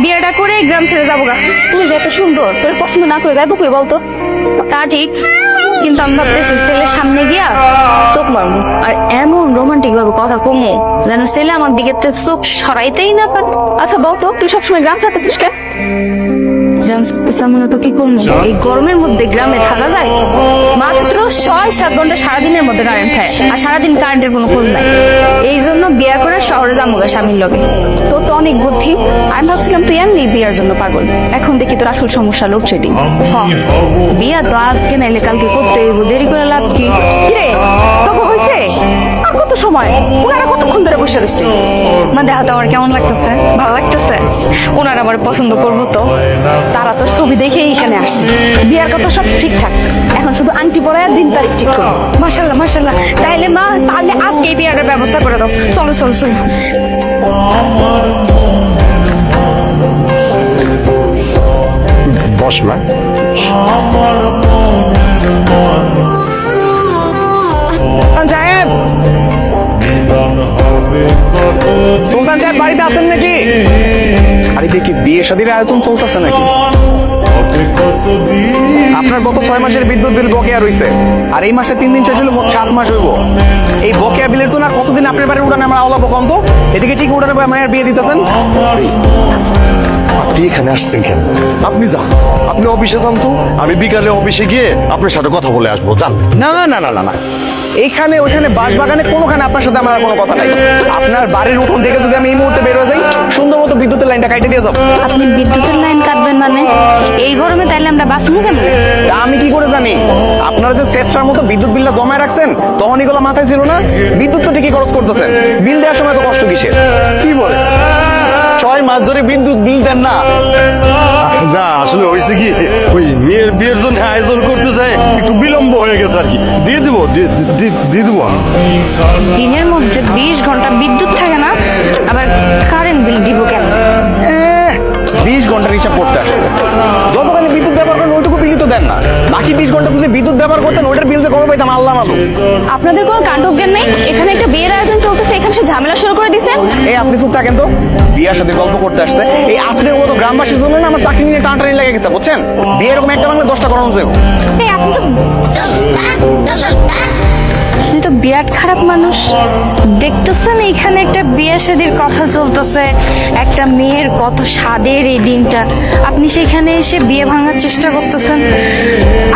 বিয়েটা করে গ্রাম ছেড়ে যাবো গা। তুই যে এত সুন্দর, তোর পছন্দ না করে যাইবো কই বলতো? তা ঠিক, কিন্তু আমি ভাবতেছি ছেলের সামনে গিয়া চোখ মারবো আর এমন রোমান্টিক ভাবে কথা কমো যেন ছেলে আমার দিকে চোখ সরাইতেই না পারে। আচ্ছা বলতো, তুই সবসময় গ্রাম ছাড়তেছিস কেন? তো কি করবো, এই গরমের মধ্যে গ্রামে থাকা যায়? মাত্র 6-7 ঘন্টা সারাদিনের মধ্যে কারেন্ট থাকে, আর সারাদিন কারেন্টের কোনো খোঁজ নাই। এই জন্য বিয়া করে শহরে যাবো গা স্বামীর লগে। তোর তো অনেক বুদ্ধি। আমি ভাবছিলাম তুই এমনি বিয়ার জন্য পাগল। এখন দেখি তোর আসল সমস্যা লোডশেডিং। বিয়া তো আজকে নাইলে কালকে করতে হইব, দেরি করে লাভ কি? কিরে, তখন হয়েছে আর কত সময়? ওনারা কতক্ষণ ধরে বসে রয়েছে? মা দেখা তো আমার কেমন লাগতেছে? ভালো লাগতেছে? ওনারা আমার পছন্দ করবো তো? তারা তোর ছবি দেখে এখানে আসছে। বিয়ার কথা সব ঠিকঠাক, এখন শুধু আংটি পরে আর দিন তারিখ ঠিক করো। মাশাল্লাহ মাশাল্লাহ, তাইলে মা তাহলে আজকে এই বিয়াটার ব্যবস্থা করে দাও। চলো চলো চলো। বস মা। সাহেব, সুলতান সাহেব বাড়িতে আছেন নাকি? বাড়িতে কি বিয়ে শাদীর আয়োজন চলতেছে নাকি? আপনার গত 6 মাসের বিদ্যুৎ বিল বকেয়া রয়েছে, আর এই মাসে 3 দিন শেষ হলে মোট 7 মাস হইব। এই বকেয়া বিলের তো না কতদিন আপনার বাড়ির উঠানে আমরা আওলাবো কম তো? এদিকে ঠিক উঠানে মায়ের বিয়ে দিতেছেন। আপনি এখানে আসছেন কেন? আপনি যান, আপনি অফিসে যান তো। আমি বিকালে অফিসে গিয়ে আপনার সাথে কথা বলে আসবো। যান। না না না না না, এইখানে ওইখানে বাস বাগানে কোনোখানে আপনার সাথে আমার আর কোনো কথা নাই। আপনার বাড়ির উঠোন থেকে যদি আমি এই মুহূর্তে বের হয়ে যাই, সুন্দর মতো বিদ্যুতের লাইনটা কাটে দিয়ে যাবো। আপনি বিদ্যুতের লাইন কাটবেন মানে? এই গরমে তাইলে আমরা বাস নিয়ে যাবো? তা আমি কি করে জানি? আপনারা যে চেষ্টার মতো বিদ্যুৎ বিলটা জমায় রাখছেন, তখন এগুলো মাথায় ছিল না। বিদ্যুৎ তো ঠিকই খরচ করতেছেন, বিল দেওয়ার সময় তো কষ্ট কিসের? কি বলে 6 মাস ধরে বিদ্যুৎ বিল দেন না? না, আসলে হয়েছে কি, ওই মেয়ের বিয়ের জন্য আয়োজন করতে চাই, একটু বিলম্ব হয়ে গেছে আর কি। দিয়ে দেবো, দিয়ে দেবো। দিনের মধ্যে 20 ঘন্টা বিদ্যুৎ থাকে না, আবার কারেন্ট বিল দিব কেন? 20 ঘন্টার হিসাব করতে আসছে। যতখানি বিদ্যুৎ ব্যবহার করেন ওইটুকু বিল তো দেন না। বাকি 20 ঘন্টা যদি বিদ্যুৎ ব্যবহার করতেন, ওইটার বিল যে কবে পাইতাম আল্লাহ মালুম। আপনাদের কোনো কাণ্ডজ্ঞান নেই? এখানে একটা বিয়ের আয়োজন চলতেছে, এখানে সে ঝামেলা শুরু করে দিছে। এই আপনি চুপ থাকেন তো। বিয়ার সাথে গল্প করতে আসছে এই আপনার মতো গ্রামবাসীর জন্য না আমার চাকরি নিয়ে টানটানি লেগে গেছে, বুঝছেন? বিয়ে এরকম একটা বাংলা 10টা করানো যাবে। এই আপনি তো বিরাট খারাপ মানুষ। দেখতেছেন এখানে একটা বিয়ে শাদীর কথা চলতেছে, একটা মেয়ের কত স্বাদের এই দিনটা, আপনি সেখানে এসে বিয়ে ভাঙার চেষ্টা করতেছেন।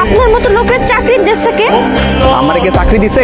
আপনার মতো লোকের চাকরি দিচ্ছে কে? আমার কে চাকরি দিছে